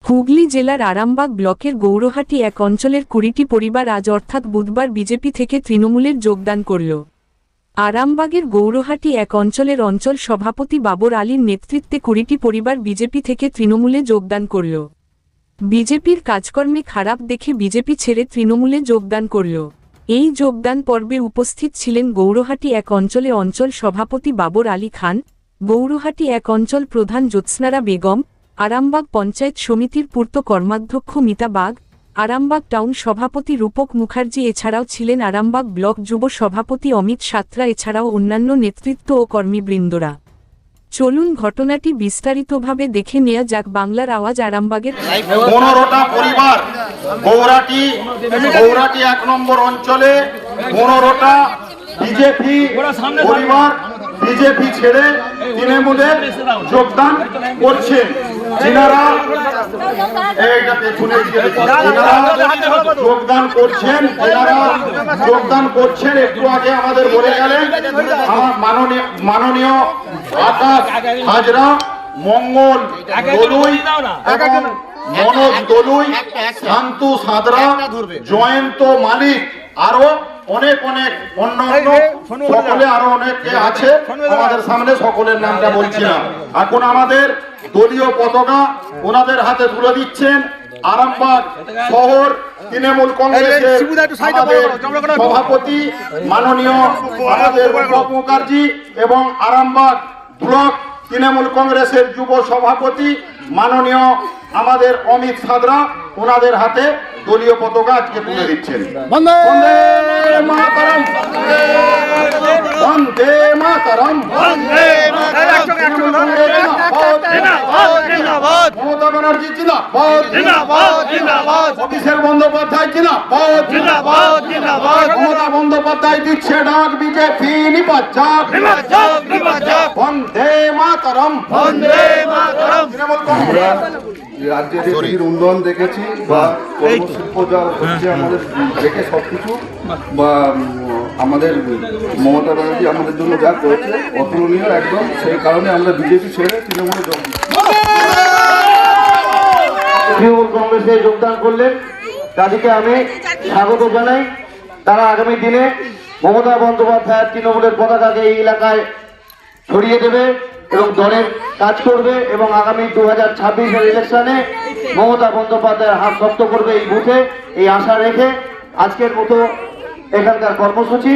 হুগলি জেলার আরামবাগ ব্লকের গৌরহাটি এক অঞ্চলের ২০টি পরিবার আজ অর্থাৎ বুধবার বিজেপি থেকে তৃণমূলের যোগদান করল। আরামবাগের গৌরহাটি এক অঞ্চলের অঞ্চল সভাপতি বাবর আলীর নেতৃত্বে ২০টি পরিবার বিজেপি থেকে তৃণমূলে যোগদান করল। বিজেপির কাজকর্মে খারাপ দেখে বিজেপি ছেড়ে তৃণমূলে যোগদান করল। এই যোগদান পর্বে উপস্থিত ছিলেন গৌরহাটি এক অঞ্চলে অঞ্চল সভাপতি বাবর আলী খান, গৌরহাটি এক অঞ্চল প্রধান জ্যোৎস্নারা বেগম, আরামবাগ পঞ্চায়েত সমিতির পূর্ত কর্মাধ্যক্ষ মিতা বাগ, আরামবাগ টাউন সভাপতি রূপক মুখার্জি, এছাড়াও ছিলেন আরামবাগ ব্লক যুব সভাপতি অমিত সাত্রা, এছাড়াও অন্যান্য নেতৃত্ব ও কর্মীবৃন্দরা। চলুন ঘটনাটি বিস্তারিতভাবে দেখে নেওয়া যাক। বাংলার আওয়াজ আরামবাগের 15টা পরিবার গৌরহাটি 1 নম্বর অঞ্চলে 15টা বিজেপি পরিবার বিজেপি ছেড়ে তৃণমূলে যোগদান করছেন। যিনারা যোগদান করছেন একটু আগে আমাদের বলে গেলেন আমার মাননীয় আকাশ হাজরা, মঙ্গল দলুই এবং মনোজ দলুই, শান্তু সাদরা, জয়ন্ত মালিক, আরো অনেক অন্যান্য সকলে আরো অনেকে আছে আমাদের সামনে, সকলের নামটা বলছি না। এখন আমাদের দলীয় পতাকা ওনাদের হাতে তুলে দিচ্ছেন আরামবাগ শহর তৃণমূল কংগ্রেসের সভাপতি মাননীয় আমাদের রূপক মুখার্জি এবং আরামবাগ ব্লক তৃণমূল কংগ্রেসের যুব সভাপতি মাননীয় আমাদের অমিত সাদরা, ওনাদের হাতে দলীয় পতাকা আজকে তুলে দিচ্ছেন। বন্দে মাতরম, বন্দে মাতরম, মমতা ব্যানার্জি জিন্দাবাদ, অভিষেক বন্দ্যোপাধ্যায় জিন্দাবাদ, মমতা বন্দ্যোপাধ্যায় দিচ্ছে ডাক বিজেপি নিপাত। বন্দে মাতরম, তৃণমূল কংগ্রেস। রাজ্যে যে উন্নয়ন দেখেছি বা কর্মশিল্প যা হচ্ছে আমাদের দেখে সবকিছু বা আমাদের মমতা ব্যানার্জি আমাদের জন্য যা করেছে অতুলনীয় একদম, সেই কারণে আমরা বিজেপি ছেড়ে তৃণমূলে যোগ দিই। তৃণমূল কংগ্রেসে যোগদান করলেন, তাদেরকে আমি স্বাগত জানাই। তারা আগামী দিনে মমতা বন্দ্যোপাধ্যায়ের তৃণমূলের পতাকাকে এই এলাকায় ছড়িয়ে দেবে এবং দলের কাজ করবে এবং আগামী 2026-এর ইলেকশনে মমতা বন্দ্যোপাধ্যায়ের হাত শক্ত করবে এই বুথে, এই আশা রেখে আজকের মতো এখানকার কর্মসূচি